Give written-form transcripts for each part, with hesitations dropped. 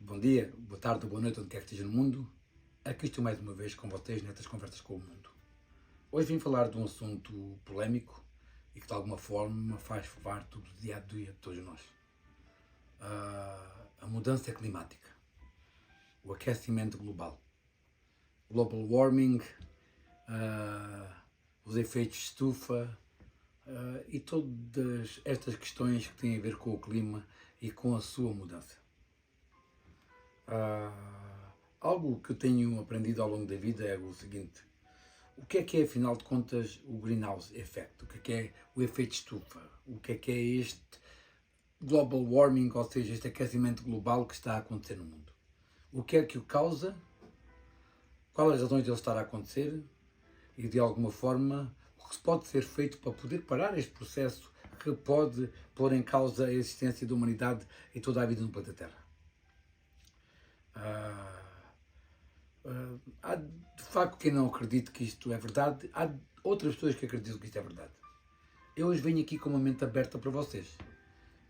Bom dia, boa tarde, boa noite, onde quer que esteja no mundo. Aqui estou mais uma vez com vocês nestas conversas com o mundo. Hoje vim falar de um assunto polémico e que de alguma forma faz parte do dia a dia de todos nós. A mudança climática, o aquecimento global, global warming, os efeitos de estufa e todas estas questões que têm a ver com o clima e com a sua mudança. Algo que eu tenho aprendido ao longo da vida é o seguinte: o que é afinal de contas o greenhouse effect? O que é o efeito estufa? O que é este global warming, ou seja, este aquecimento global que está a acontecer no mundo? O que é que o causa? Quais as razões de ele estar a acontecer? E de alguma forma, o que se pode ser feito para poder parar este processo que pode pôr em causa a existência da humanidade e toda a vida no planeta Terra? Há de facto quem não acredite que isto é verdade, há outras pessoas que acreditam que isto é verdade. Eu hoje venho aqui com uma mente aberta para vocês.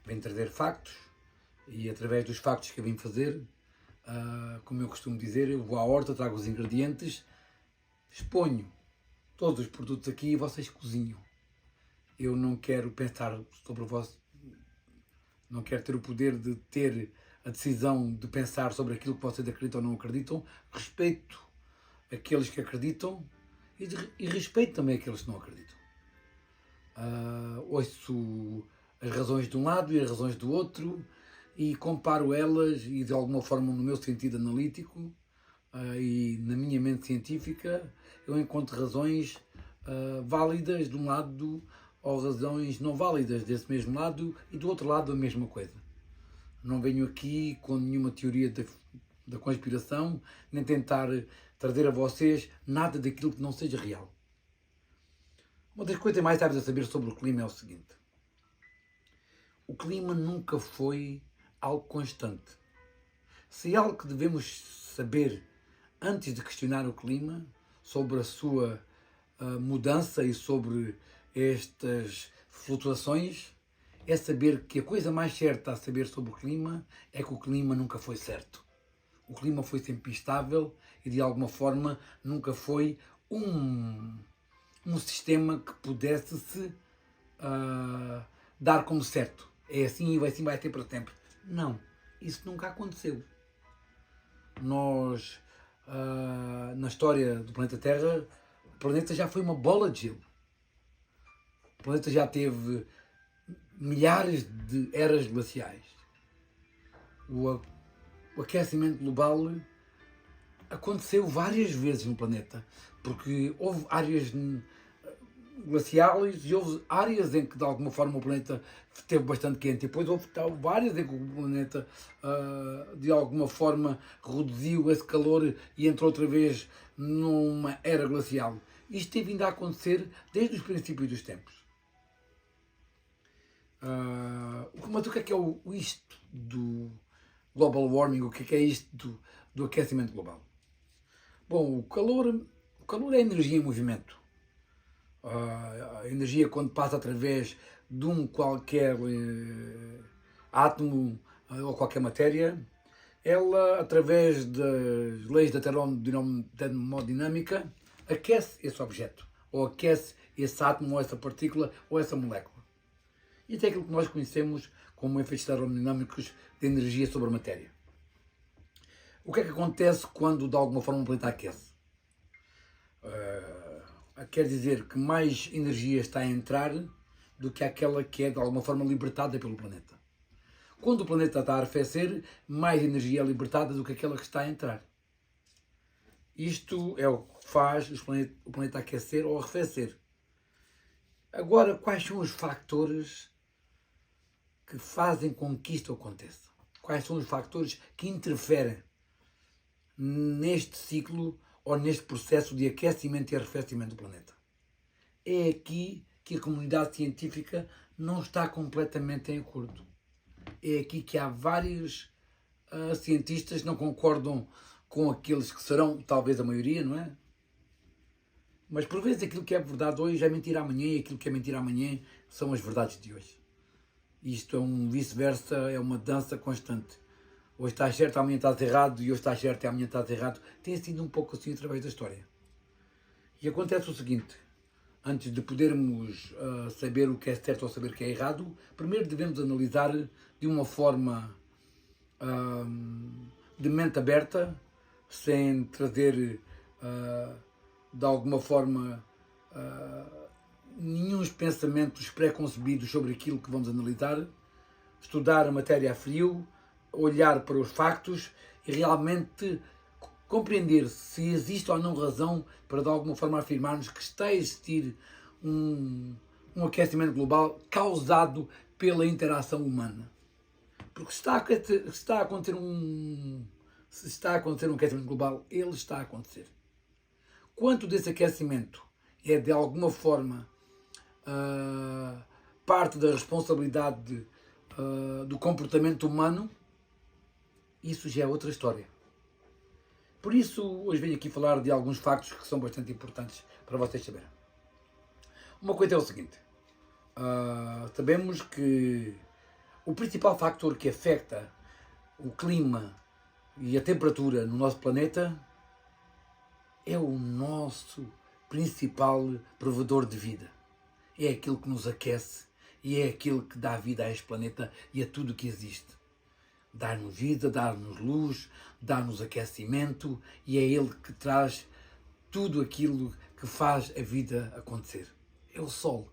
Venho trazer factos e através dos factos que eu vim fazer, como eu costumo dizer, eu vou à horta, trago os ingredientes, exponho todos os produtos aqui e vocês cozinham. Eu não quero pensar sobre vós, não quero ter o poder de ter a decisão de pensar sobre aquilo que vocês acreditam ou não acreditam. Respeito aqueles que acreditam e respeito também aqueles que não acreditam. Ouço as razões de um lado e as razões do outro e comparo elas e de alguma forma no meu sentido analítico e na minha mente científica eu encontro razões válidas de um lado ou razões não válidas desse mesmo lado e do outro lado a mesma coisa. Não venho aqui com nenhuma teoria da conspiração, nem tentar trazer a vocês nada daquilo que não seja real. Uma das coisas mais sábias a saber sobre o clima é o seguinte: o clima nunca foi algo constante. Se é algo que devemos saber antes de questionar o clima, sobre a sua mudança e sobre estas flutuações, é saber que a coisa mais certa a saber sobre o clima é que o clima nunca foi certo. O clima foi sempre instável e de alguma forma nunca foi um sistema que pudesse se dar como certo. É assim e assim vai ser para sempre. Não, isso nunca aconteceu. Nós, na história do planeta Terra, o planeta já foi uma bola de gelo. O planeta já teve milhares de eras glaciais. O aquecimento global aconteceu várias vezes no planeta, porque houve áreas glaciais e houve áreas em que de alguma forma o planeta esteve bastante quente e depois houve várias em que o planeta de alguma forma reduziu esse calor e entrou outra vez numa era glacial. Isto tem vindo a acontecer desde os princípios dos tempos. Mas o que é isto do global warming? O que é isto do aquecimento global? Bom, o calor é energia em movimento. A energia, quando passa através de um qualquer átomo ou qualquer matéria, ela, através das leis da termodinâmica, aquece esse objeto, ou aquece esse átomo, ou essa partícula, ou essa molécula. Isso é aquilo que nós conhecemos como efeitos termodinâmicos de energia sobre a matéria. O que é que acontece quando de alguma forma um planeta aquece? Quer dizer que mais energia está a entrar do que aquela que é de alguma forma libertada pelo planeta. Quando o planeta está a arrefecer, mais energia é libertada do que aquela que está a entrar. Isto é o que faz o planeta aquecer ou arrefecer. Agora, quais são os fatores que fazem com que isto aconteça? Quais são os fatores que interferem neste ciclo ou neste processo de aquecimento e arrefecimento do planeta? É aqui que a comunidade científica não está completamente em acordo. É aqui que há vários cientistas que não concordam com aqueles que serão talvez a maioria, não é? Mas por vezes aquilo que é verdade hoje é mentira amanhã e aquilo que é mentira amanhã são as verdades de hoje. Isto é um vice-versa, é uma dança constante. hoje estás certo, amanhã estás errado, e hoje estás certo e amanhã estás errado, tem sido um pouco assim através da história. E acontece o seguinte, antes de podermos saber o que é certo ou saber o que é errado, primeiro devemos analisar de uma forma de mente aberta, sem trazer de alguma forma nenhum pensamentos pré-concebidos sobre aquilo que vamos analisar, estudar a matéria a frio, olhar para os factos e realmente compreender se existe ou não razão para de alguma forma afirmarmos que está a existir um aquecimento global causado pela interação humana. Porque se está a acontecer um aquecimento global, ele está a acontecer. Quanto desse aquecimento é de alguma forma parte da responsabilidade do comportamento humano, isso já é outra história. Por isso, hoje venho aqui falar de alguns factos que são bastante importantes para vocês saberem. Uma coisa é o seguinte, sabemos que o principal fator que afeta o clima e a temperatura no nosso planeta é o nosso principal provedor de vida. É aquilo que nos aquece e é aquilo que dá vida a este planeta e a tudo o que existe. Dá-nos vida, dá-nos luz, dá-nos aquecimento e é ele que traz tudo aquilo que faz a vida acontecer. É o Sol.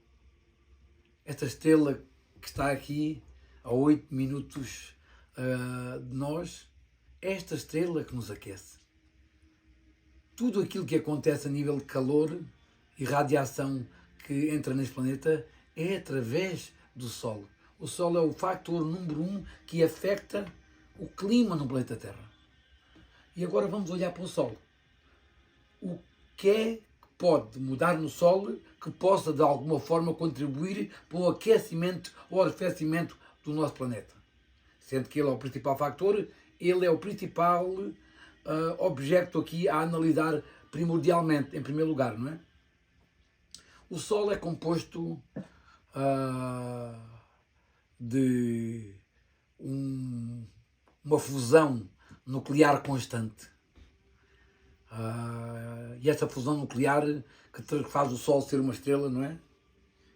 Esta estrela que está aqui a 8 minutos de nós, é esta estrela que nos aquece. Tudo aquilo que acontece a nível de calor e radiação que entra neste planeta é através do Sol. O Sol é o fator número 1 que afeta o clima no planeta Terra. E agora vamos olhar para o Sol. O que é que pode mudar no Sol que possa de alguma forma contribuir para o aquecimento ou arrefecimento do nosso planeta? Sendo que ele é o principal fator, ele é o principal objeto aqui a analisar primordialmente, em primeiro lugar, não é? O Sol é composto de uma fusão nuclear constante. E essa fusão nuclear que faz o Sol ser uma estrela, não é?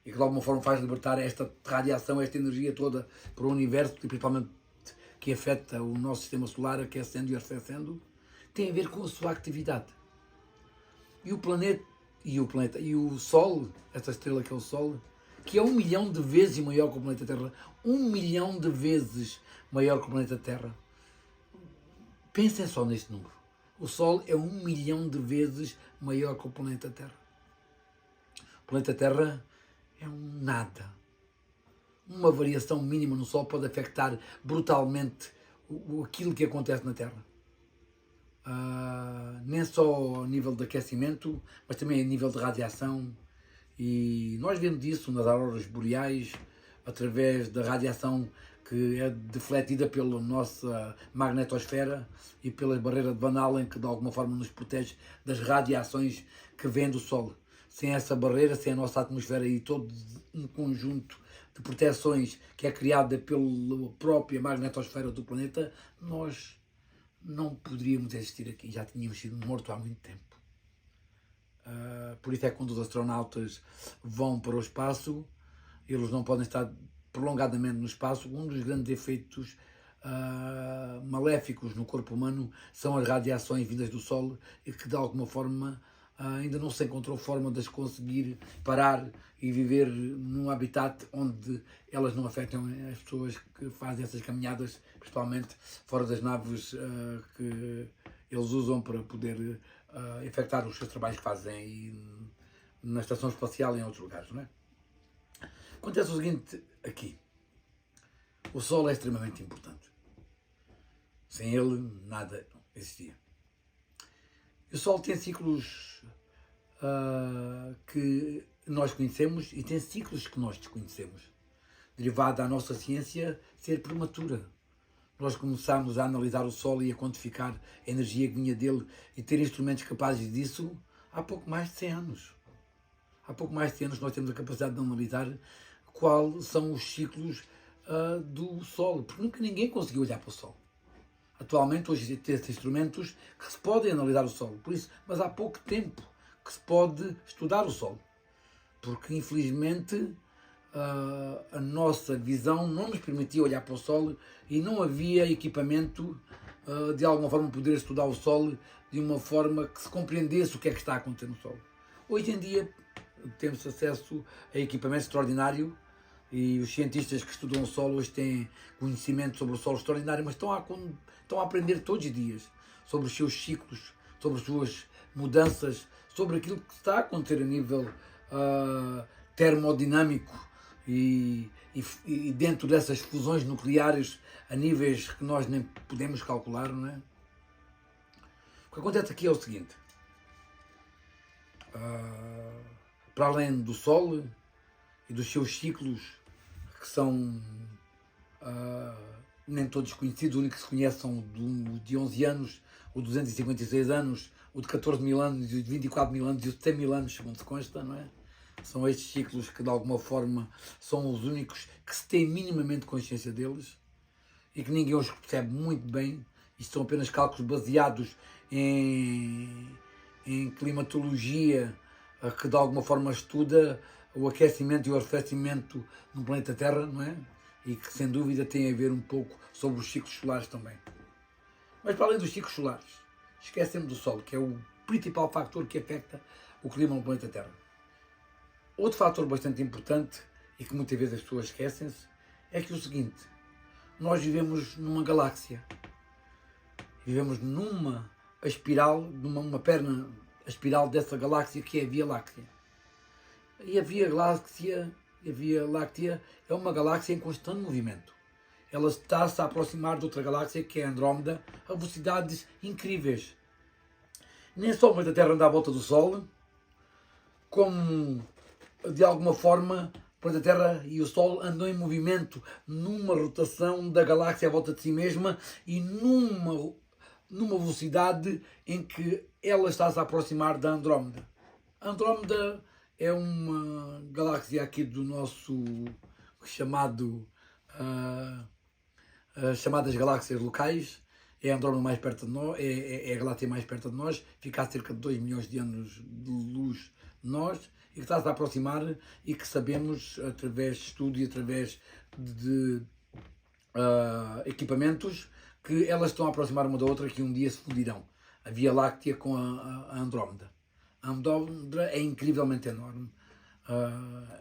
E que de alguma forma faz libertar esta radiação, esta energia toda para o universo, e principalmente que afeta o nosso sistema solar, aquecendo e arrefecendo, tem a ver com a sua atividade. E o Sol, essa estrela que é o Sol, que é 1 milhão de vezes maior que o planeta Terra, 1 milhão de vezes maior que o planeta Terra. Pensem só neste número. O Sol é 1 milhão de vezes maior que o planeta Terra. O planeta Terra é um nada. Uma variação mínima no Sol pode afetar brutalmente aquilo que acontece na Terra. Nem só ao nível de aquecimento, mas também a nível de radiação. E nós vemos isso nas auroras boreais, através da radiação que é defletida pela nossa magnetosfera e pela barreira de Van Allen, que de alguma forma nos protege das radiações que vêm do Sol. Sem essa barreira, sem a nossa atmosfera e todo um conjunto de proteções que é criada pela própria magnetosfera do planeta, nós não poderíamos existir aqui, já tínhamos sido mortos há muito tempo. Por isso é que quando os astronautas vão para o espaço, eles não podem estar prolongadamente no espaço. Um dos grandes efeitos maléficos no corpo humano são as radiações vindas do Sol e que de alguma forma ainda não se encontrou forma de as conseguir parar e viver num habitat onde elas não afetam as pessoas que fazem essas caminhadas, principalmente fora das naves que eles usam para poder efetuar os seus trabalhos que fazem na estação espacial e em outros lugares, não é? Acontece o seguinte aqui. O Sol é extremamente importante. Sem ele, nada existia. E o Sol tem ciclos que nós conhecemos e tem ciclos que nós desconhecemos. Derivado da nossa ciência ser prematura. Nós começámos a analisar o Sol e a quantificar a energia que vinha dele e ter instrumentos capazes disso há pouco mais de 100 anos. Há pouco mais de 100 anos nós temos a capacidade de analisar quais são os ciclos do Sol, porque nunca ninguém conseguiu olhar para o Sol. Atualmente, hoje tem instrumentos que se podem analisar o solo, por isso, mas há pouco tempo que se pode estudar o solo, porque infelizmente a nossa visão não nos permitia olhar para o solo e não havia equipamento de alguma forma poder estudar o solo de uma forma que se compreendesse o que é que está a acontecer no solo. Hoje em dia temos acesso a equipamento extraordinário e os cientistas que estudam o solo hoje têm conhecimento sobre o solo extraordinário, mas estão a aprender todos os dias sobre os seus ciclos, sobre as suas mudanças, sobre aquilo que está a acontecer a nível termodinâmico e dentro dessas fusões nucleares a níveis que nós nem podemos calcular, não é? O que acontece aqui é o seguinte, para além do Sol e dos seus ciclos, que são nem todos conhecidos, o único que se conhece são o de 11 anos, o de 256 anos, o de 14 mil anos, o de 24 mil anos e o de 100 mil anos, segundo se consta, não é? São estes ciclos que de alguma forma são os únicos que se tem minimamente consciência deles e que ninguém os percebe muito bem. Isto são apenas cálculos baseados em climatologia que de alguma forma estuda o aquecimento e o arrefecimento no planeta Terra, não é? E que sem dúvida tem a ver um pouco sobre os ciclos solares também. Mas para além dos ciclos solares, esquecemos do Sol, que é o principal fator que afeta o clima no planeta Terra. Outro fator bastante importante e que muitas vezes as pessoas esquecem-se é que o seguinte, nós vivemos numa galáxia, vivemos numa espiral, numa perna espiral dessa galáxia que é a Via Láctea. E a Via Láctea é uma galáxia em constante movimento. Ela está-se a aproximar de outra galáxia que é a Andrómeda a velocidades incríveis. Nem só o planeta Terra anda à volta do Sol, como de alguma forma o planeta Terra e o Sol andam em movimento numa rotação da galáxia à volta de si mesma e numa velocidade em que ela está-se a aproximar da Andrómeda. A Andrómeda é uma galáxia aqui do nosso chamadas galáxias locais. É a Andrómeda mais perto de nós, é a galáxia mais perto de nós, fica a cerca de 2 milhões de anos de luz de nós, e que está-se a aproximar e que sabemos, através de estudo e através de equipamentos, que elas estão a aproximar uma da outra, que um dia se fundirão. A Via Láctea com a Andrómeda. A Andrómeda é incrivelmente enorme.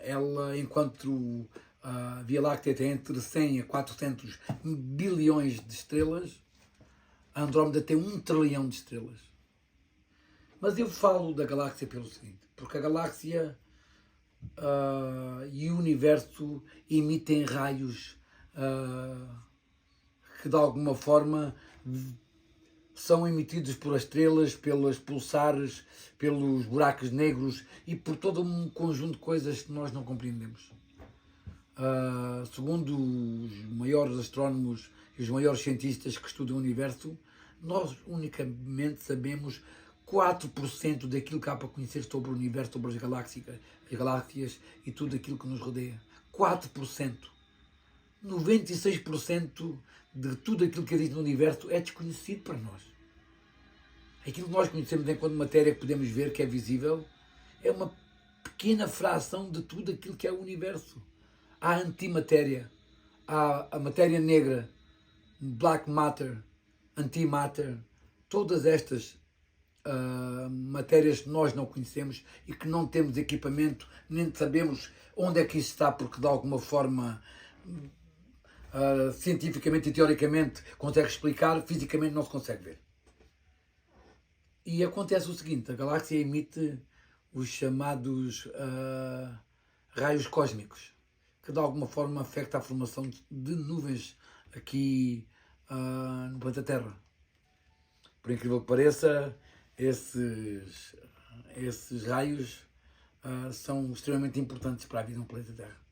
Ela, enquanto a Via Láctea tem entre 100 a 400 bilhões de estrelas, a Andrómeda tem 1 trilhão de estrelas. Mas eu falo da galáxia pelo seguinte, porque a galáxia e o universo emitem raios que de alguma forma são emitidos por estrelas, pelas pulsares, pelos buracos negros e por todo um conjunto de coisas que nós não compreendemos. Segundo os maiores astrónomos e os maiores cientistas que estudam o universo, nós unicamente sabemos 4% daquilo que há para conhecer sobre o universo, sobre as galáxias e tudo aquilo que nos rodeia. 4%. 96% de tudo aquilo que existe no universo é desconhecido para nós. Aquilo que nós conhecemos enquanto matéria que podemos ver, que é visível, é uma pequena fração de tudo aquilo que é o universo. Há antimatéria, há a matéria negra, black matter, antimatter, todas estas matérias que nós não conhecemos e que não temos equipamento, nem sabemos onde é que isso está, porque de alguma forma cientificamente e teoricamente consegue explicar, fisicamente não se consegue ver. E acontece o seguinte, a galáxia emite os chamados raios cósmicos, que de alguma forma afeta a formação de nuvens aqui no planeta Terra. Por incrível que pareça, esses raios são extremamente importantes para a vida no planeta Terra.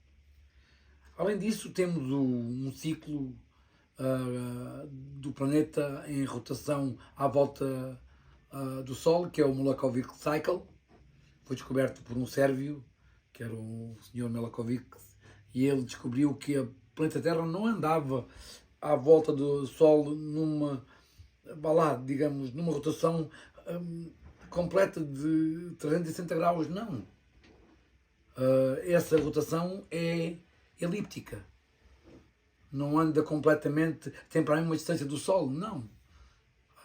Além disso, temos um ciclo do planeta em rotação à volta do Sol, que é o Milankovitch Cycle. Foi descoberto por um sérvio, que era o Sr. Milankovitch, e ele descobriu que o planeta Terra não andava à volta do Sol vá lá, digamos, numa rotação completa de 360 graus, não. Essa rotação é elíptica. Não anda completamente, tem para mim uma distância do Sol, não.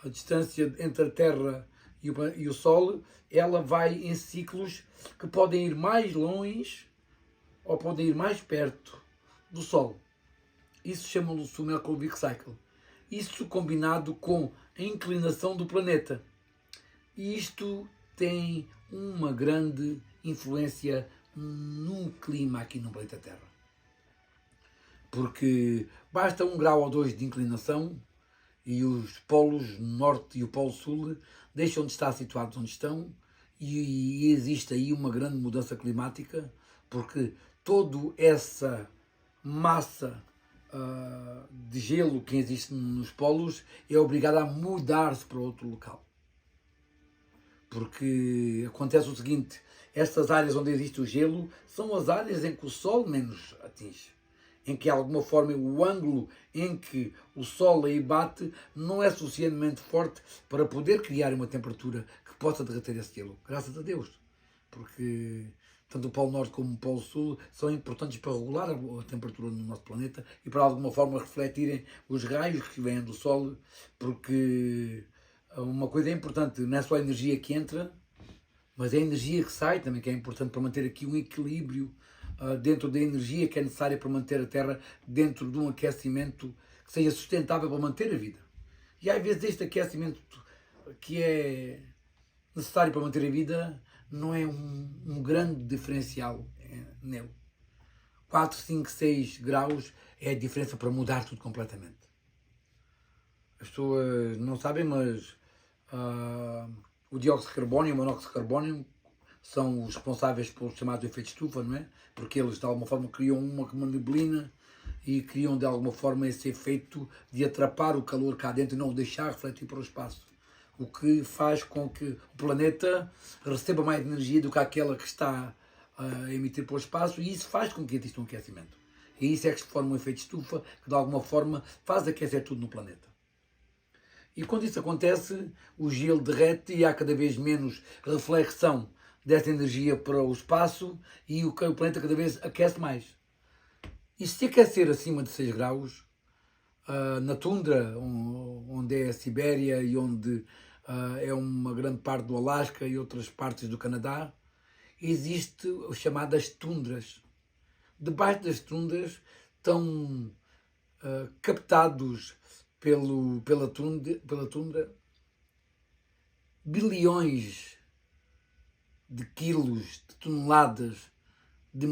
A distância entre a Terra e o Sol, ela vai em ciclos que podem ir mais longe ou podem ir mais perto do Sol. Isso chama-se o Minkowski Cycle. Isso combinado com a inclinação do planeta. E isto tem uma grande influência no clima aqui no planeta Terra. Porque basta 1 grau ou 2 de inclinação e os polos norte e o polo sul deixam de estar situados onde estão e existe aí uma grande mudança climática, porque toda essa massa de gelo que existe nos polos é obrigada a mudar-se para outro local. Porque acontece o seguinte, estas áreas onde existe o gelo são as áreas em que o Sol menos atinge, em que de alguma forma o ângulo em que o Sol aí bate não é suficientemente forte para poder criar uma temperatura que possa derreter esse gelo, graças a Deus, porque tanto o Polo Norte como o Polo Sul são importantes para regular a temperatura no nosso planeta e para alguma forma refletirem os raios que vêm do Sol, porque uma coisa é importante, não é só a energia que entra, mas é a energia que sai também, que é importante para manter aqui um equilíbrio dentro da energia que é necessária para manter a Terra dentro de um aquecimento que seja sustentável para manter a vida. E às vezes este aquecimento que é necessário para manter a vida não é um grande diferencial nele. 4, 5, 6 graus é a diferença para mudar tudo completamente. As pessoas não sabem, mas o dióxido de carbono e o monóxido de carbono são os responsáveis pelo chamado efeito estufa, não é? Porque eles de alguma forma criam uma neblina e criam de alguma forma esse efeito de atrapar o calor cá dentro e não o deixar refletir para o espaço. O que faz com que o planeta receba mais energia do que aquela que está a emitir para o espaço, e isso faz com que exista um aquecimento. E isso é que se forma um efeito estufa que de alguma forma faz aquecer tudo no planeta. E quando isso acontece, o gelo derrete e há cada vez menos reflexão dessa energia para o espaço e o planeta cada vez aquece mais. E se aquecer acima de 6 graus, na tundra, onde é a Sibéria e onde é uma grande parte do Alasca e outras partes do Canadá, existe as chamadas tundras. Debaixo das tundras estão captados pela tundra bilhões de quilos, de toneladas de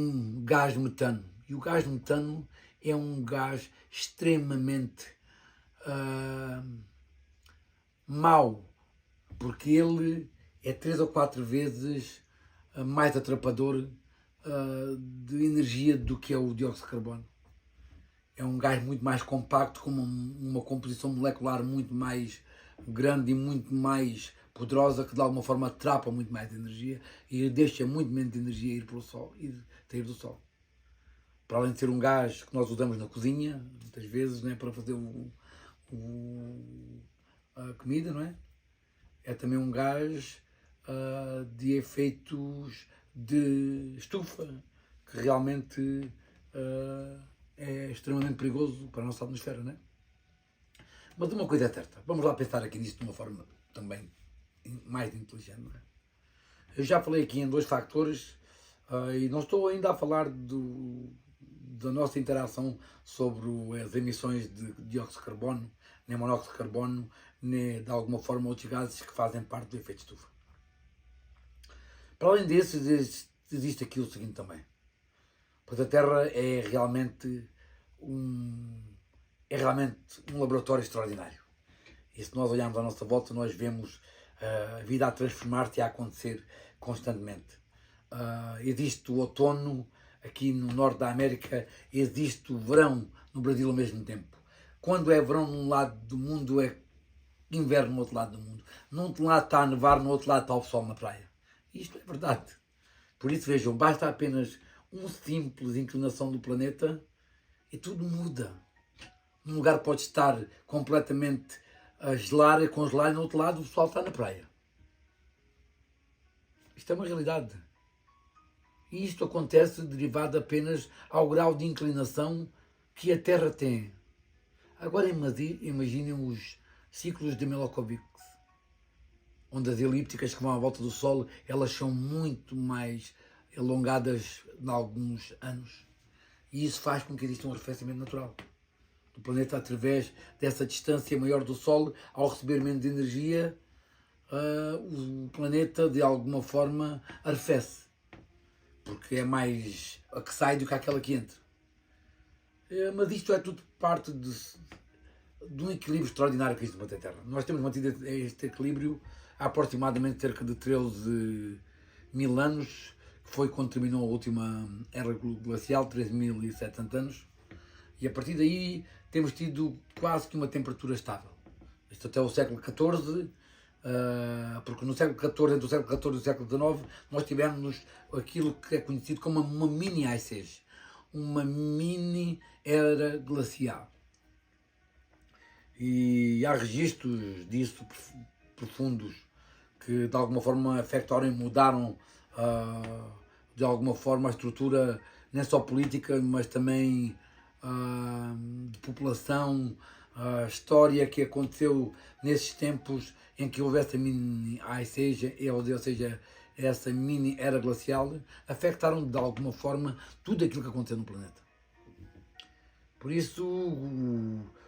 gás metano. E o gás metano é um gás extremamente mau, porque ele é 3 ou 4 vezes mais atrapador de energia do que é o dióxido de carbono. É um gás muito mais compacto, com uma composição molecular muito mais grande e muito mais poderosa, que de alguma forma atrapa muito mais energia e deixa muito menos energia ir para o Sol, sair do Sol. Para além de ser um gás que nós usamos na cozinha, muitas vezes, não é, para fazer a comida, não é? É também um gás de efeitos de estufa, que realmente é extremamente perigoso para a nossa atmosfera, não é? Mas uma coisa é certa, vamos lá pensar aqui nisto de uma forma também mais inteligente, não é? Eu já falei aqui em 2 fatores e não estou ainda a falar da nossa interação sobre as emissões de dióxido de carbono, nem monóxido de carbono, nem de alguma forma outros gases que fazem parte do efeito estufa. Para além desses, existe aqui o seguinte também. Pois a Terra é realmente um laboratório extraordinário. E se nós olharmos à nossa volta, nós vemos a vida a transformar-se e a acontecer constantemente. Existe o outono aqui no norte da América, existe o verão no Brasil ao mesmo tempo. Quando é verão num lado do mundo, é inverno no outro lado do mundo. Num lado está a nevar, no outro lado está o sol na praia. Isto é verdade. Por isso, vejam, basta apenas uma simples inclinação do planeta e tudo muda. Um lugar pode estar completamente a gelar, a congelar, e no outro lado o pessoal está na praia. Isto é uma realidade. E isto acontece derivado apenas ao grau de inclinação que a Terra tem. Agora imaginem os ciclos de Milankovitch, onde as elípticas que vão à volta do Sol, elas são muito mais alongadas em alguns anos. E isso faz com que exista um arrefecimento natural do planeta através dessa distância maior do Sol. Ao receber menos energia, o planeta de alguma forma arrefece, porque é mais a que sai do que aquela que entra. Mas isto é tudo parte de um equilíbrio extraordinário que existe no planeta Terra. Nós temos mantido este equilíbrio há aproximadamente cerca de 13 mil anos, que foi quando terminou a última era glacial, 13.700 anos, e a partir daí temos tido quase que uma temperatura estável. Isto até o século XIV, porque no século XIV, entre o século XIV e o século XIX, nós tivemos aquilo que é conhecido como uma mini Ice Age, uma mini era glacial. E há registros disso profundos que de alguma forma afetaram e mudaram de alguma forma a estrutura, não só política, mas também de população, a história que aconteceu nesses tempos em que houve essa mini Ice Age, ou seja, essa mini era glacial, afetaram de alguma forma tudo aquilo que aconteceu no planeta. Por isso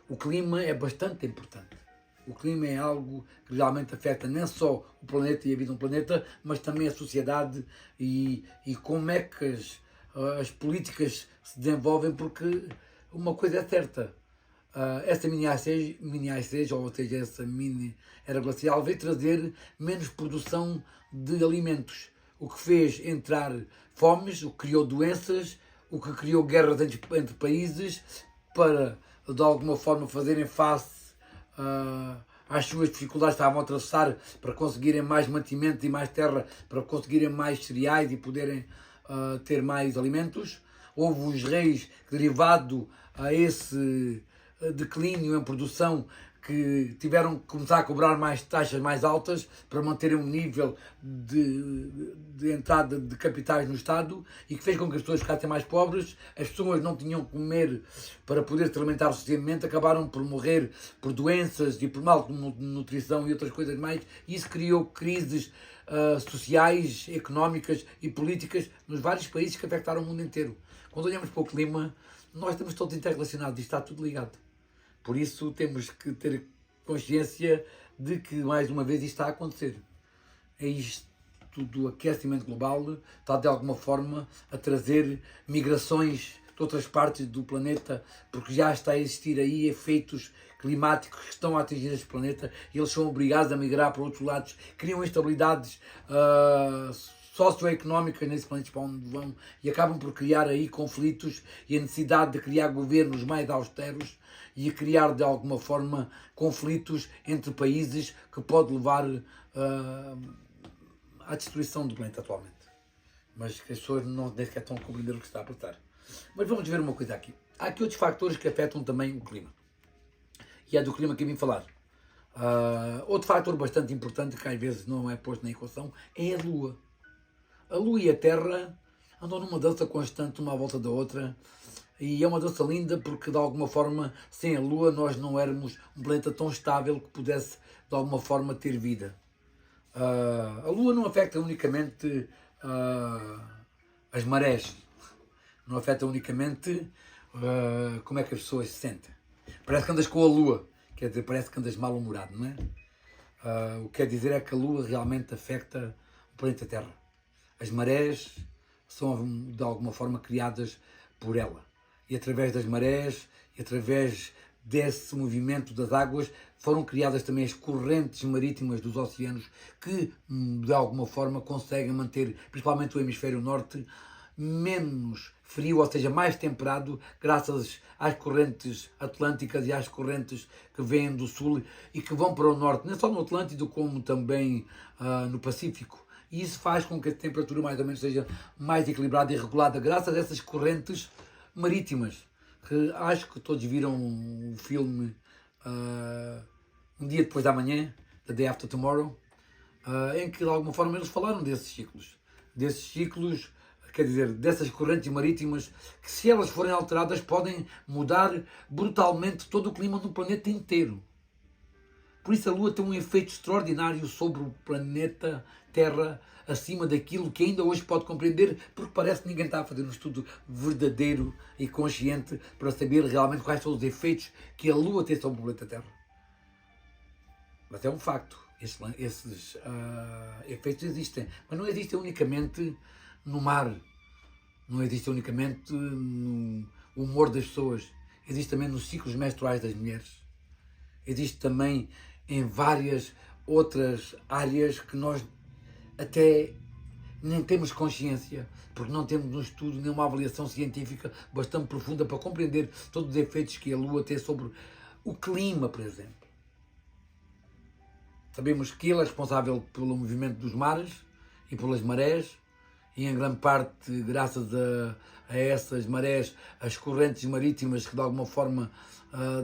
o clima é bastante importante. O clima é algo que realmente afeta não só o planeta e a vida no planeta, mas também a sociedade e como é que as políticas se desenvolvem, porque uma coisa é certa, essa mini Ice Age, ou seja, essa mini era glacial, veio trazer menos produção de alimentos, o que fez entrar fomes, o que criou doenças, o que criou guerras entre países, para de alguma forma fazerem face às suas dificuldades que estavam a atravessar, para conseguirem mais mantimento e mais terra, para conseguirem mais cereais e poderem ter mais alimentos. Houve os reis que, derivado a esse declínio em produção, que tiveram que começar a cobrar mais taxas mais altas para manterem um nível de entrada de capitais no Estado, e que fez com que as pessoas ficassem mais pobres. As pessoas não tinham que comer para poder se alimentar suficientemente, acabaram por morrer por doenças e por mal de nutrição e outras coisas mais, e isso criou crises sociais, económicas e políticas nos vários países que afetaram o mundo inteiro. Quando olhamos para o clima, nós estamos todos interrelacionados e está tudo ligado. Por isso temos que ter consciência de que, mais uma vez, isto está a acontecer. É isto do aquecimento global, está de alguma forma a trazer migrações de outras partes do planeta, porque já está a existir aí efeitos climáticos que estão a atingir este planeta e eles são obrigados a migrar para outros lados, criam instabilidades socioeconómicas nesse planeta para onde vão e acabam por criar aí conflitos e a necessidade de criar governos mais austeros e a criar de alguma forma conflitos entre países que pode levar à destruição do planeta atualmente. Mas que as pessoas não nem sequer estão a compreender o que está a passar. Mas vamos ver uma coisa aqui. Há aqui outros fatores que afetam também o clima. E é do clima que eu vim falar. Outro fator bastante importante que às vezes não é posto na equação é a Lua. A Lua e a Terra andam numa dança constante uma à volta da outra, e é uma dança linda porque de alguma forma sem a Lua nós não éramos um planeta tão estável que pudesse de alguma forma ter vida. A Lua não afeta unicamente as marés, não afeta unicamente como é que as pessoas se sentem. Parece que andas com a Lua, quer dizer, parece que andas mal-humorado, não é? O que quer dizer é que a Lua realmente afeta o planeta Terra. As marés são de alguma forma criadas por ela. E através das marés, e através desse movimento das águas, foram criadas também as correntes marítimas dos oceanos, que de alguma forma conseguem manter, principalmente o hemisfério norte, menos frio, ou seja, mais temperado, graças às correntes atlânticas e às correntes que vêm do sul e que vão para o norte, não só no Atlântico como também no Pacífico. E isso faz com que a temperatura mais ou menos seja mais equilibrada e regulada, graças a essas correntes marítimas. Que acho que todos viram o filme um dia depois da manhã, The Day After Tomorrow, em que de alguma forma eles falaram desses ciclos, quer dizer, dessas correntes marítimas, que se elas forem alteradas podem mudar brutalmente todo o clima no planeta inteiro. Por isso a Lua tem um efeito extraordinário sobre o planeta Terra, acima daquilo que ainda hoje pode compreender, porque parece que ninguém está a fazer um estudo verdadeiro e consciente para saber realmente quais são os efeitos que a Lua tem sobre o planeta Terra. Mas é um facto, esses efeitos existem, mas não existem unicamente no mar, não existem unicamente no humor das pessoas, existe também nos ciclos menstruais das mulheres, existe também em várias outras áreas que nós até nem temos consciência, porque não temos um estudo nem uma avaliação científica bastante profunda para compreender todos os efeitos que a Lua tem sobre o clima, por exemplo. Sabemos que ele é responsável pelo movimento dos mares e pelas marés, e em grande parte, graças a essas marés, as correntes marítimas que de alguma forma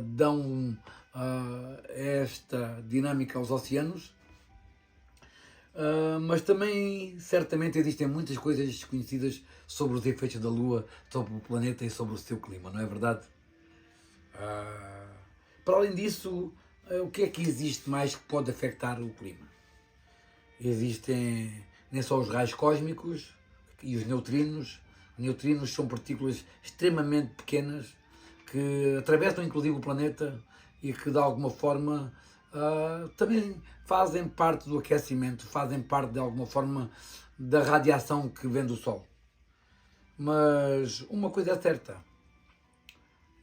dão esta dinâmica aos oceanos. Mas também, certamente, existem muitas coisas desconhecidas sobre os efeitos da Lua, sobre o planeta e sobre o seu clima, não é verdade? Para além disso, o que é que existe mais que pode afetar o clima? Existem nem só os raios cósmicos e os neutrinos. Os neutrinos são partículas extremamente pequenas que atravessam inclusive o planeta e que de alguma forma também fazem parte do aquecimento, fazem parte de alguma forma da radiação que vem do Sol. Mas uma coisa é certa,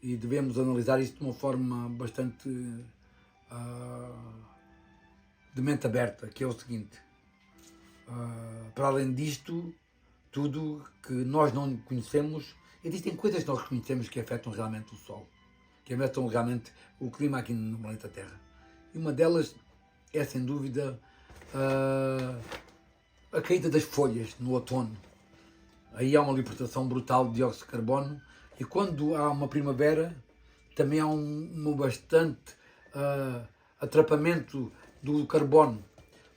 e devemos analisar isto de uma forma bastante de mente aberta, que é o seguinte: para além disto, tudo que nós não conhecemos, existem coisas que nós conhecemos que afetam realmente o Sol, que afetam realmente o clima aqui no planeta Terra. E uma delas é, sem dúvida, a caída das folhas no outono. Aí há uma libertação brutal de dióxido de carbono, e quando há uma primavera, também há um bastante atrapamento do carbono.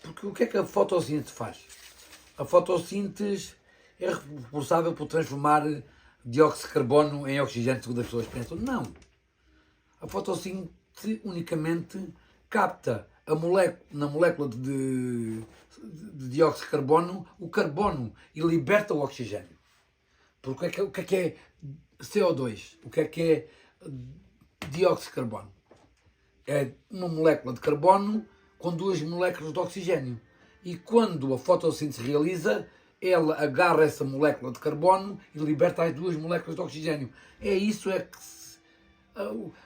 Porque o que é que a fotossíntese faz? A fotossíntese é responsável por transformar dióxido de carbono em oxigênio, segundo as pessoas pensam. Não. A fotossíntese unicamente capta na molécula de dióxido de carbono o carbono e liberta o oxigênio. Porque o que é CO2? O que é dióxido de carbono? É uma molécula de carbono com duas moléculas de oxigênio. E quando a fotossíntese realiza, ela agarra essa molécula de carbono e liberta as duas moléculas de oxigênio. Isso é que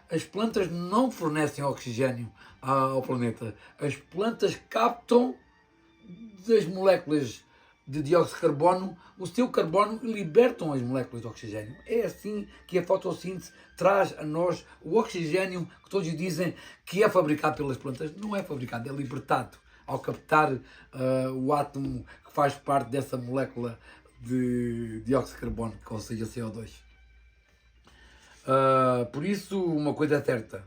as plantas não fornecem oxigênio ao planeta. As plantas captam das moléculas de dióxido de carbono o seu carbono e libertam as moléculas de oxigênio. É assim que a fotossíntese traz a nós o oxigênio que todos dizem que é fabricado pelas plantas. Não é fabricado, é libertado ao captar o átomo que faz parte dessa molécula de dióxido de carbono, ou seja, CO2. Por isso, uma coisa é certa,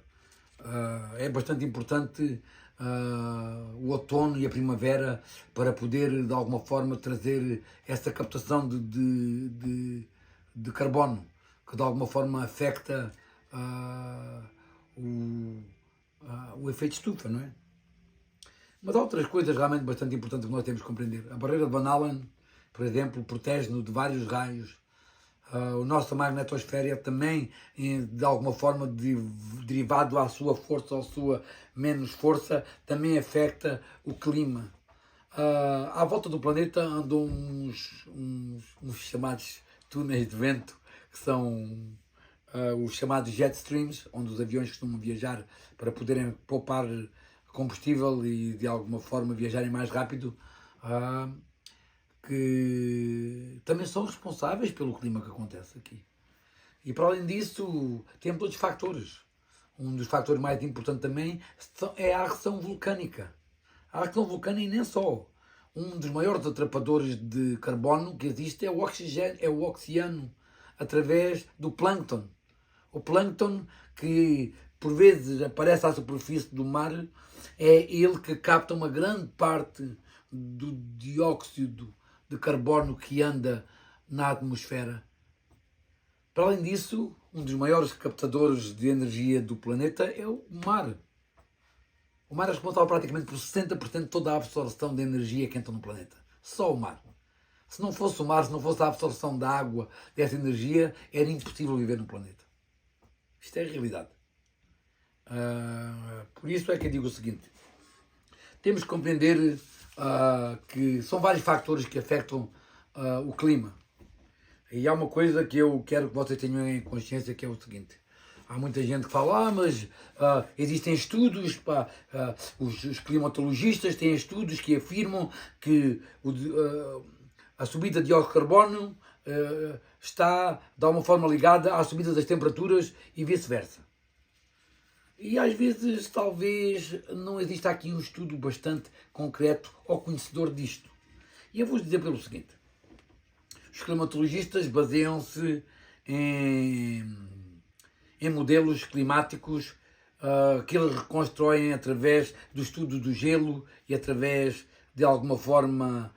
é bastante importante o outono e a primavera para poder de alguma forma trazer essa captação de carbono que de alguma forma afeta o efeito estufa, não é? Mas há outras coisas realmente bastante importantes que nós temos que compreender. A barreira de Van Allen, por exemplo, protege-nos de vários raios. A nossa magnetosfera também, de alguma forma, derivado à sua força ou à sua menos força, também afeta o clima. À volta do planeta andam uns chamados túneis de vento, que são os chamados jet streams, onde os aviões costumam viajar para poderem poupar combustível e de alguma forma viajarem mais rápido, que também são responsáveis pelo clima que acontece aqui. E para além disso, temos outros fatores. Um dos fatores mais importantes também é a ação vulcânica. A ação vulcânica e nem só. Um dos maiores atrapadores de carbono que existe é o oxigênio, é o oceano, através do plâncton. O plâncton que por vezes aparece à superfície do mar, é ele que capta uma grande parte do dióxido de carbono que anda na atmosfera. Para além disso, um dos maiores captadores de energia do planeta é o mar. O mar é responsável praticamente por 60% de toda a absorção de energia que entra no planeta. Só o mar. Se não fosse o mar, se não fosse a absorção da água, dessa energia, era impossível viver no planeta. Isto é a realidade. Por isso é que eu digo o seguinte. Temos que compreender que são vários fatores que afetam o clima. E há uma coisa que eu quero que vocês tenham em consciência, que é o seguinte. Há muita gente que fala, mas existem estudos, os climatologistas têm estudos que afirmam que a subida de dióxido de carbono está, de alguma forma, ligada à subida das temperaturas e vice-versa. E às vezes, talvez, não exista aqui um estudo bastante concreto ou conhecedor disto. E eu vou-vos dizer pelo seguinte. Os climatologistas baseiam-se em modelos climáticos que eles reconstroem através do estudo do gelo e através, de alguma forma,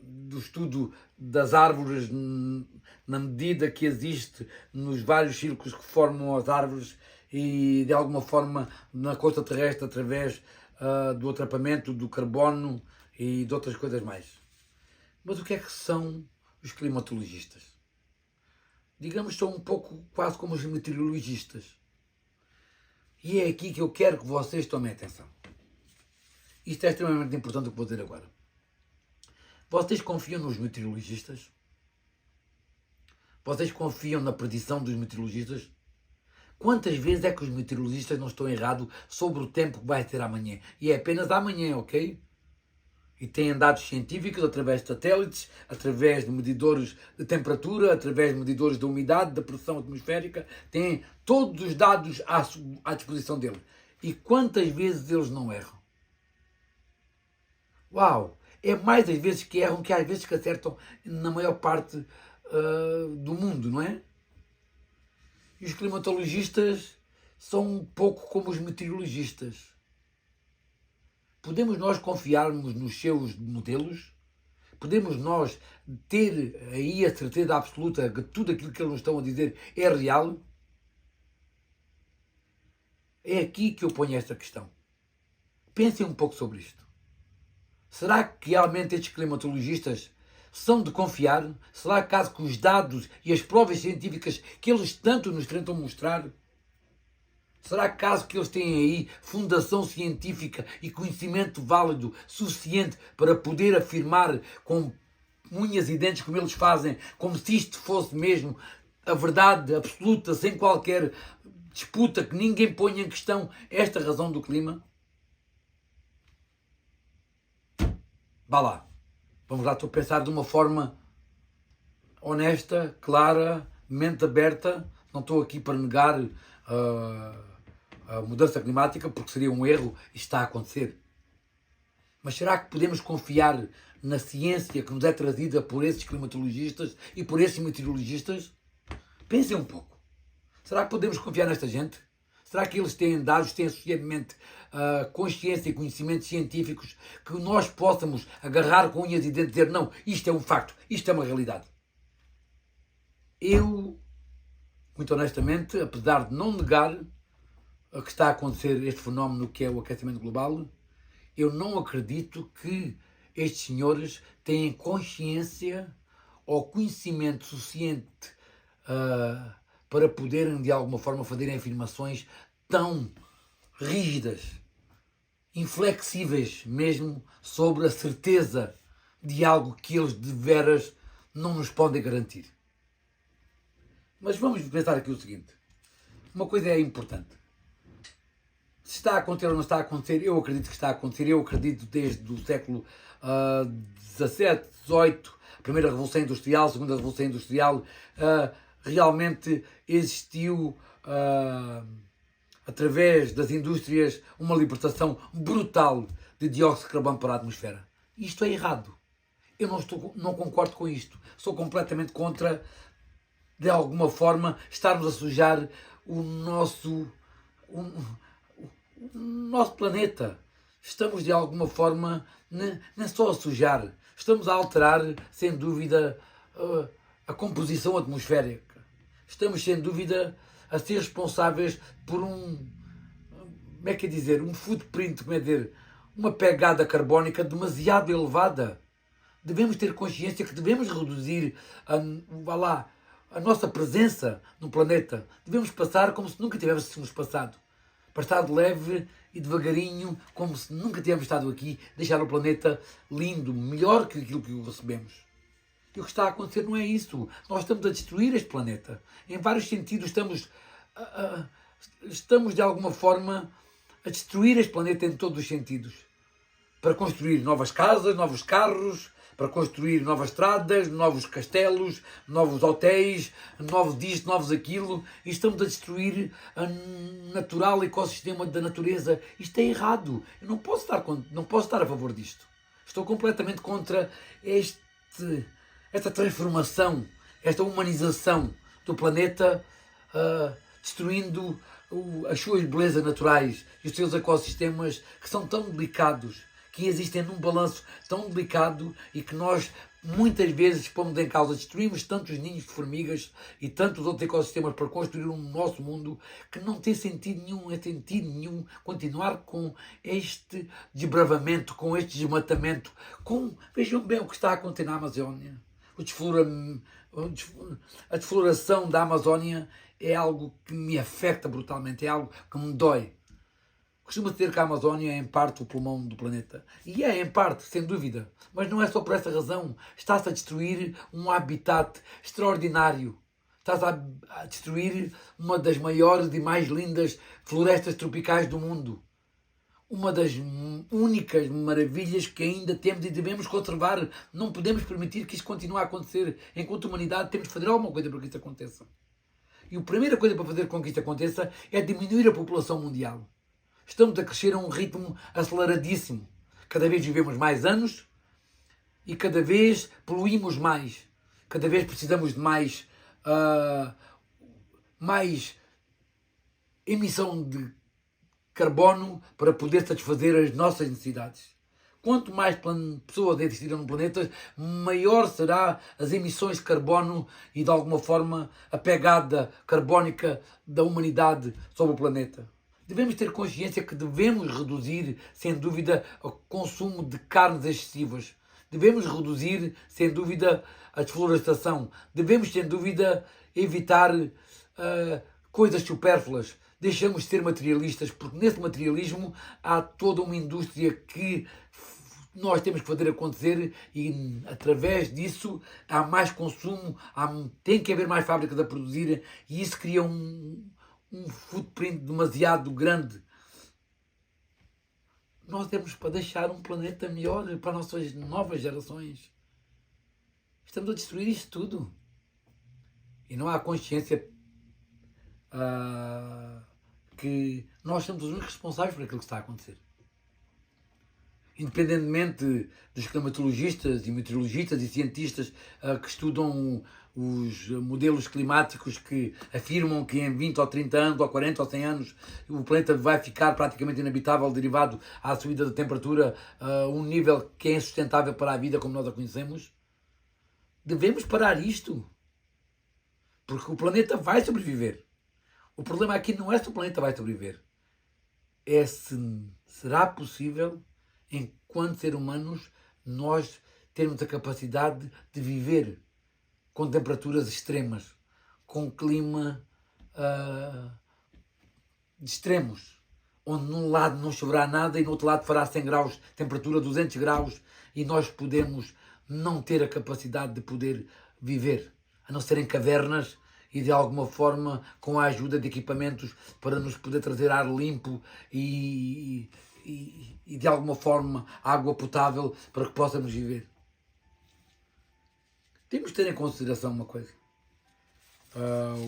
do estudo das árvores na medida que existe nos vários círculos que formam as árvores e, de alguma forma, na crosta terrestre através do atrapamento do carbono e de outras coisas mais. Mas o que é que são os climatologistas? Digamos, são um pouco quase como os meteorologistas. E é aqui que eu quero que vocês tomem atenção. Isto é extremamente importante o que vou dizer agora. Vocês confiam nos meteorologistas? Vocês confiam na predição dos meteorologistas? Quantas vezes é que os meteorologistas não estão errados sobre o tempo que vai ter amanhã? E é apenas amanhã, ok? E têm dados científicos através de satélites, através de medidores de temperatura, através de medidores de umidade, da pressão atmosférica, têm todos os dados à disposição deles. E quantas vezes eles não erram? Uau! É mais as vezes que erram que às vezes que acertam na maior parte do mundo, não é? E os climatologistas são um pouco como os meteorologistas. Podemos nós confiarmos nos seus modelos? Podemos nós ter aí a certeza absoluta que tudo aquilo que eles nos estão a dizer é real? É aqui que eu ponho esta questão. Pensem um pouco sobre isto. Será que realmente estes climatologistas são de confiar? Será acaso que os dados e as provas científicas que eles tanto nos tentam mostrar, será acaso que eles têm aí fundação científica e conhecimento válido suficiente para poder afirmar com unhas e dentes como eles fazem, como se isto fosse mesmo a verdade absoluta, sem qualquer disputa, que ninguém ponha em questão esta razão do clima? Vá lá. Vamos lá, estou a pensar de uma forma honesta, clara, mente aberta. Não estou aqui para negar a mudança climática, porque seria um erro e está a acontecer. Mas será que podemos confiar na ciência que nos é trazida por esses climatologistas e por esses meteorologistas? Pensem um pouco. Será que podemos confiar nesta gente? Será que eles têm dados, têm suficientemente consciência e conhecimentos científicos que nós possamos agarrar com unhas e dentes e dizer não, isto é um facto, isto é uma realidade? Eu, muito honestamente, apesar de não negar que está a acontecer este fenómeno que é o aquecimento global, eu não acredito que estes senhores têm consciência ou conhecimento suficiente para poderem, de alguma forma, fazerem afirmações tão rígidas, inflexíveis mesmo, sobre a certeza de algo que eles de veras não nos podem garantir. Mas vamos pensar aqui o seguinte. Uma coisa é importante. Se está a acontecer ou não está a acontecer, eu acredito que está a acontecer. Eu acredito desde o século XVII, XVIII, a primeira Revolução Industrial, a segunda Revolução Industrial, realmente existiu, através das indústrias, uma libertação brutal de dióxido de carbono para a atmosfera. Isto é errado. Eu não concordo com isto. Sou completamente contra, de alguma forma, estarmos a sujar o nosso o, o nosso planeta. Estamos de alguma forma, não é só a sujar, estamos a alterar, sem dúvida, a composição atmosférica. Estamos, sem dúvida, a ser responsáveis por como é que é dizer, um footprint, como é dizer, uma pegada carbónica demasiado elevada. Devemos ter consciência que devemos reduzir a nossa presença no planeta. Devemos passar como se nunca tivéssemos passado. Passar de leve e devagarinho, como se nunca tivéssemos estado aqui, deixar o planeta lindo, melhor que aquilo que o recebemos. E o que está a acontecer não é isso. Nós estamos a destruir este planeta. Em vários sentidos estamos de alguma forma a destruir este planeta em todos os sentidos. Para construir novas casas, novos carros, para construir novas estradas, novos castelos, novos hotéis, novos isto, novos aquilo, e estamos a destruir o natural ecossistema da natureza. Isto é errado. Eu não posso estar a favor disto. Estou completamente contra esta transformação, esta humanização do planeta, destruindo as suas belezas naturais e os seus ecossistemas que são tão delicados, que existem num balanço tão delicado e que nós muitas vezes pomos em causa, destruímos tantos ninhos de formigas e tantos outros ecossistemas para construir um nosso mundo que não tem sentido nenhum continuar com este desbravamento, com este desmatamento, vejam bem o que está a acontecer na Amazónia. A desfloração da Amazónia é algo que me afeta brutalmente, é algo que me dói. Costuma dizer que a Amazónia é em parte o pulmão do planeta. E é em parte, sem dúvida. Mas não é só por essa razão. Está-se a destruir um habitat extraordinário. Está-se a destruir uma das maiores e mais lindas florestas tropicais do mundo. Uma das únicas maravilhas que ainda temos e devemos conservar. Não podemos permitir que isto continue a acontecer. Enquanto humanidade temos de fazer alguma coisa para que isto aconteça. E a primeira coisa para fazer com que isto aconteça é diminuir a população mundial. Estamos a crescer a um ritmo aceleradíssimo. Cada vez vivemos mais anos e cada vez poluímos mais. Cada vez precisamos de mais emissão de carbono para poder satisfazer as nossas necessidades. Quanto mais pessoas existirem no planeta, maior será as emissões de carbono e, de alguma forma, a pegada carbónica da humanidade sobre o planeta. Devemos ter consciência que devemos reduzir, sem dúvida, o consumo de carnes excessivas. Devemos reduzir, sem dúvida, a desflorestação. Devemos, sem dúvida, evitar coisas supérfluas. Deixamos de ser materialistas, porque nesse materialismo há toda uma indústria que nós temos que fazer acontecer e, através disso, há mais consumo, tem que haver mais fábricas a produzir e isso cria um footprint demasiado grande. Nós temos para deixar um planeta melhor para as nossas novas gerações. Estamos a destruir isto tudo. E não há consciência que nós somos os únicos responsáveis por aquilo que está a acontecer. Independentemente dos climatologistas e meteorologistas e cientistas que estudam os modelos climáticos que afirmam que em 20 ou 30 anos, ou 40 ou 100 anos, o planeta vai ficar praticamente inabitável derivado à subida da temperatura a um nível que é insustentável para a vida como nós a conhecemos. Devemos parar isto. Porque o planeta vai sobreviver. O problema aqui não é se o planeta vai sobreviver. É se será possível, enquanto seres humanos, nós termos a capacidade de viver com temperaturas extremas, com clima de extremos, onde num lado não choverá nada e no outro lado fará 100 graus, temperatura 200 graus, e nós podemos não ter a capacidade de poder viver, a não ser em cavernas e de alguma forma com a ajuda de equipamentos para nos poder trazer ar limpo e de alguma forma água potável para que possamos viver. Temos de ter em consideração uma coisa.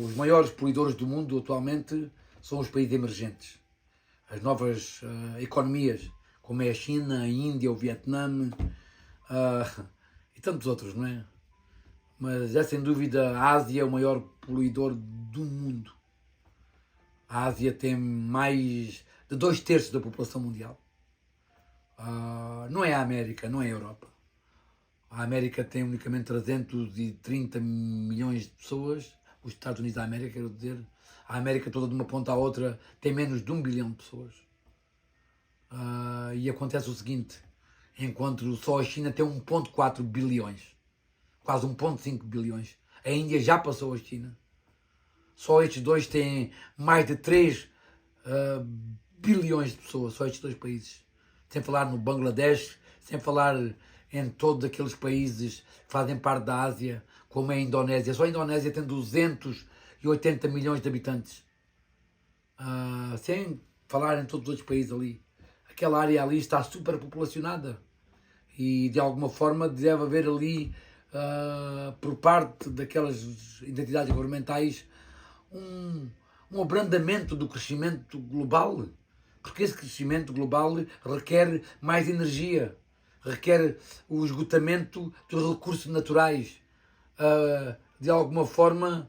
Os maiores poluidores do mundo atualmente são os países emergentes. As novas economias, como é a China, a Índia, o Vietnã e tantos outros, não é? Mas é sem dúvida a Ásia o maior poluidor do mundo. A Ásia tem mais de 2/3 da população mundial. Não é a América, não é a Europa. A América tem unicamente 330 milhões de pessoas. Os Estados Unidos da América, quero dizer. A América toda de uma ponta à outra tem menos de 1 bilhão de pessoas. E acontece o seguinte, enquanto só a China tem 1,4 bilhões, quase 1,5 bilhões. A Índia já passou a China. Só estes dois têm mais de 3 bilhões de pessoas, só estes dois países. Sem falar no Bangladesh, sem falar em todos aqueles países que fazem parte da Ásia, como é a Indonésia. Só a Indonésia tem 280 milhões de habitantes. Sem falar em todos os outros países ali. Aquela área ali está superpopulacionada. E de alguma forma deve haver ali, por parte daquelas entidades governamentais, um abrandamento do crescimento global. Porque esse crescimento global requer mais energia, requer o esgotamento dos recursos naturais. De alguma forma,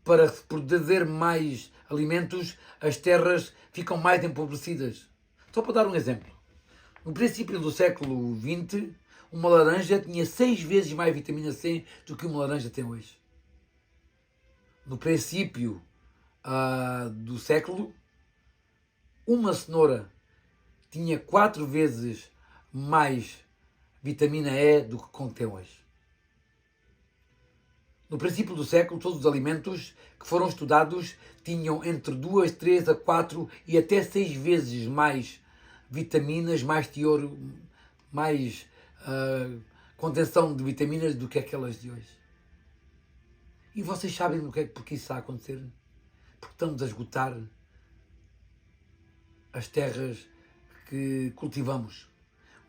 para se produzir mais alimentos, as terras ficam mais empobrecidas. Só para dar um exemplo. No princípio do século XX, uma laranja tinha 6 vezes mais vitamina C do que uma laranja tem hoje. No princípio do século, uma cenoura tinha 4 vezes mais vitamina E do que contém hoje. No princípio do século, todos os alimentos que foram estudados tinham entre 2, 3 a 4 e até 6 vezes mais vitaminas, mais teor, mais contenção de vitaminas do que aquelas de hoje. E vocês sabem porque isso está a acontecer? Porque estamos a esgotar as terras que cultivamos.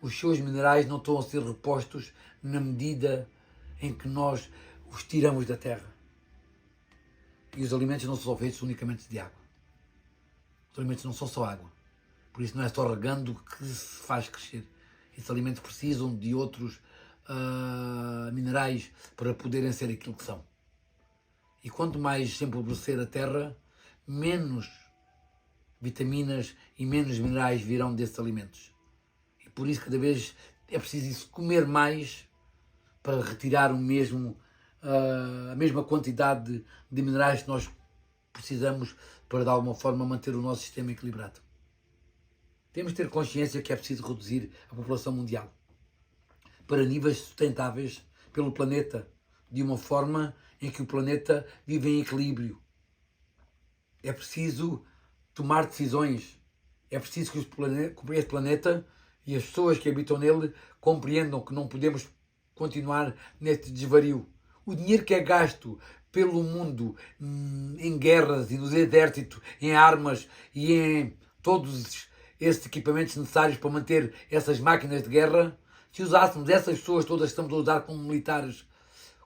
Os seus minerais não estão a ser repostos na medida em que nós os tiramos da terra. E os alimentos não são feitos unicamente de água. Os alimentos não são só água. Por isso não é só regando que se faz crescer. Esses alimentos precisam de outros minerais para poderem ser aquilo que são. E quanto mais se empobrecer a terra, menos vitaminas e menos minerais virão desses alimentos. E por isso cada vez é preciso comer mais para retirar a mesma quantidade de minerais que nós precisamos para de alguma forma manter o nosso sistema equilibrado. Temos de ter consciência que é preciso reduzir a população mundial para níveis sustentáveis pelo planeta, de uma forma em que o planeta vive em equilíbrio. É preciso tomar decisões. É preciso que este planeta e as pessoas que habitam nele compreendam que não podemos continuar neste desvario. O dinheiro que é gasto pelo mundo em guerras e nos exércitos, em armas e em todos esses equipamentos necessários para manter essas máquinas de guerra, se usássemos essas pessoas todas que estamos a usar como militares,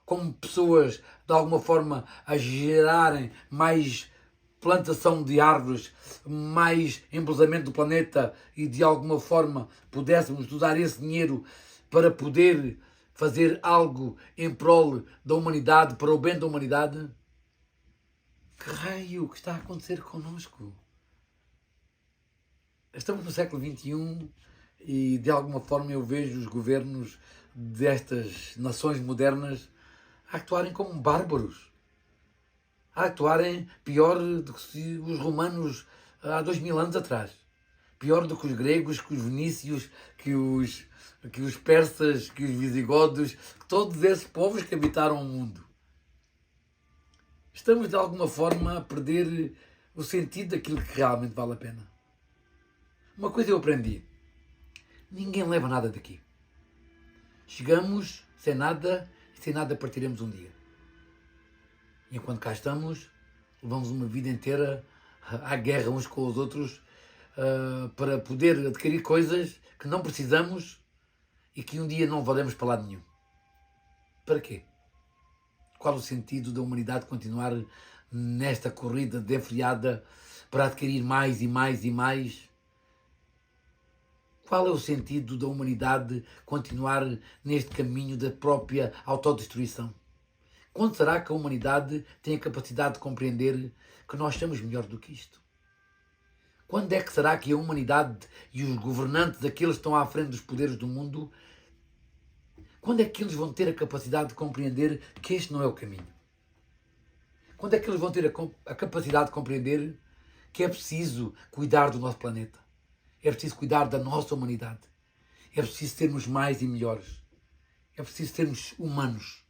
como pessoas de alguma forma a gerarem mais plantação de árvores, mais embelezamento do planeta e de alguma forma pudéssemos usar esse dinheiro para poder fazer algo em prol da humanidade, para o bem da humanidade, que raio que está a acontecer connosco? Estamos no século XXI e de alguma forma eu vejo os governos destas nações modernas a actuarem como bárbaros, a actuarem pior do que os romanos há 2000 anos atrás, pior do que os gregos, que os fenícios, que os persas, que os visigodos, que todos esses povos que habitaram o mundo. Estamos de alguma forma a perder o sentido daquilo que realmente vale a pena. Uma coisa eu aprendi: ninguém leva nada daqui. Chegamos sem nada e sem nada partiremos um dia. E enquanto cá estamos, levamos uma vida inteira à guerra uns com os outros para poder adquirir coisas que não precisamos e que um dia não valemos para lado nenhum. Para quê? Qual o sentido da humanidade continuar nesta corrida desenfreada para adquirir mais e mais e mais? Qual é o sentido da humanidade continuar neste caminho da própria autodestruição? Quando será que a humanidade tem a capacidade de compreender que nós somos melhor do que isto? Quando é que será que a humanidade e os governantes, aqueles que estão à frente dos poderes do mundo, quando é que eles vão ter a capacidade de compreender que este não é o caminho? Quando é que eles vão ter a capacidade de compreender que é preciso cuidar do nosso planeta? É preciso cuidar da nossa humanidade. É preciso sermos mais e melhores. É preciso sermos humanos.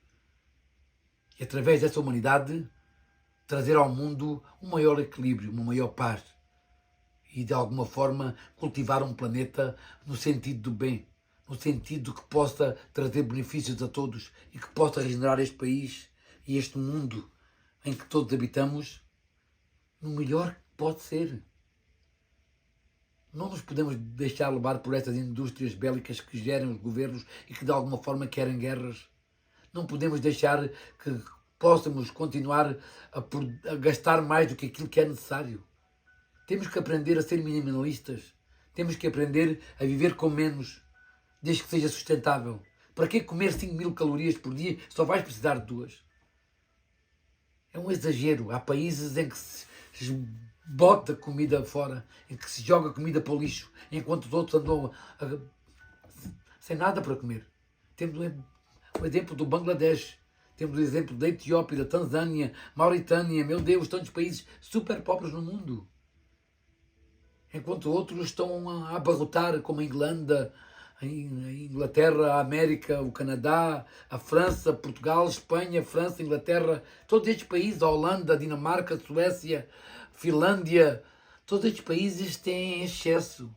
E através dessa humanidade, trazer ao mundo um maior equilíbrio, uma maior paz. E de alguma forma cultivar um planeta no sentido do bem. No sentido que possa trazer benefícios a todos e que possa regenerar este país e este mundo em que todos habitamos no melhor que pode ser. Não nos podemos deixar levar por estas indústrias bélicas que gerem os governos e que de alguma forma querem guerras. Não podemos deixar que possamos continuar a gastar mais do que aquilo que é necessário. Temos que aprender a ser minimalistas. Temos que aprender a viver com menos, desde que seja sustentável. Para que comer 5.000 calorias por dia? Só vais precisar de 2. É um exagero. Há países em que se bota comida fora, em que se joga comida para o lixo, enquanto os outros andam sem nada para comer. Temos o exemplo do Bangladesh, temos o exemplo da Etiópia, da Tanzânia, Mauritânia, meu Deus, tantos países super pobres no mundo. Enquanto outros estão a abarrotar, como a Irlanda, a Inglaterra, a América, o Canadá, a França, Portugal, Espanha, França, Inglaterra, todos estes países, a Holanda, a Dinamarca, a Suécia, a Finlândia, todos estes países têm excesso.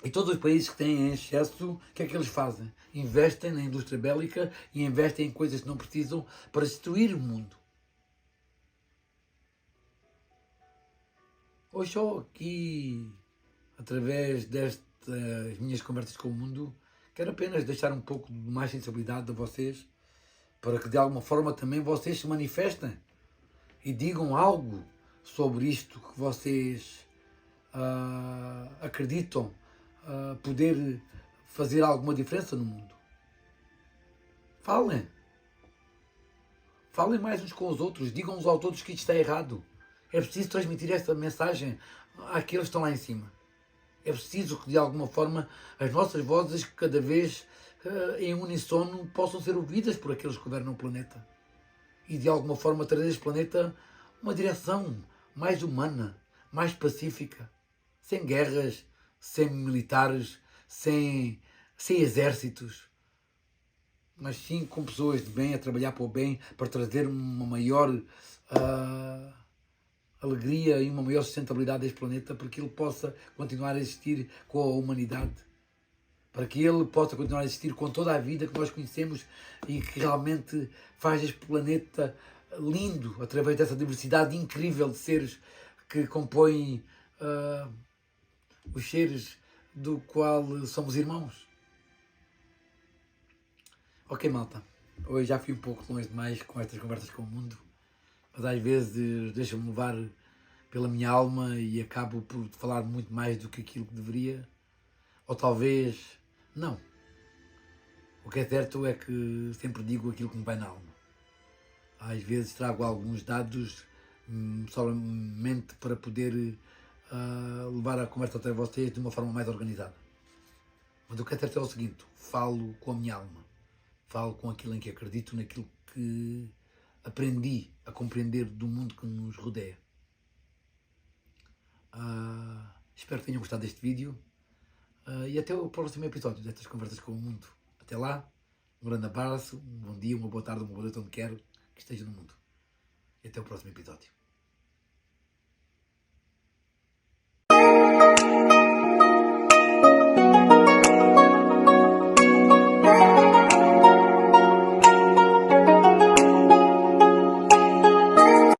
E todos os países que têm excesso, o que é que eles fazem? Investem na indústria bélica e investem em coisas que não precisam para destruir o mundo. Hoje só aqui, através destas minhas conversas com o mundo, quero apenas deixar um pouco de mais sensibilidade a vocês, para que de alguma forma também vocês se manifestem e digam algo sobre isto que vocês acreditam poder fazer alguma diferença no mundo. Falem. Falem mais uns com os outros, digam uns aos outros que isto está errado. É preciso transmitir esta mensagem àqueles que estão lá em cima. É preciso que, de alguma forma, as nossas vozes, cada vez em unissono, possam ser ouvidas por aqueles que governam o planeta. E, de alguma forma, trazer este planeta uma direção mais humana, mais pacífica, sem guerras, sem militares, sem exércitos, mas sim com pessoas de bem, a trabalhar para o bem, para trazer uma maior alegria e uma maior sustentabilidade a este planeta, para que ele possa continuar a existir com a humanidade, para que ele possa continuar a existir com toda a vida que nós conhecemos e que realmente faz este planeta lindo, através dessa diversidade incrível de seres que compõem os seres do qual somos irmãos. Ok, malta, hoje já fui um pouco longe demais com estas conversas com o mundo, mas às vezes deixa-me levar pela minha alma e acabo por falar muito mais do que aquilo que deveria, ou talvez não. O que é certo é que sempre digo aquilo que me vai na alma. Às vezes trago alguns dados somente para poder levar a conversa até vocês de uma forma mais organizada. Mas o que é certo é o seguinte: falo com a minha alma, falo com aquilo em que acredito, naquilo que aprendi a compreender do mundo que nos rodeia. Espero que tenham gostado deste vídeo e até o próximo episódio destas conversas com o mundo. Até lá, um grande abraço, um bom dia, uma boa tarde, uma boa noite onde quero que esteja no mundo. E até o próximo episódio.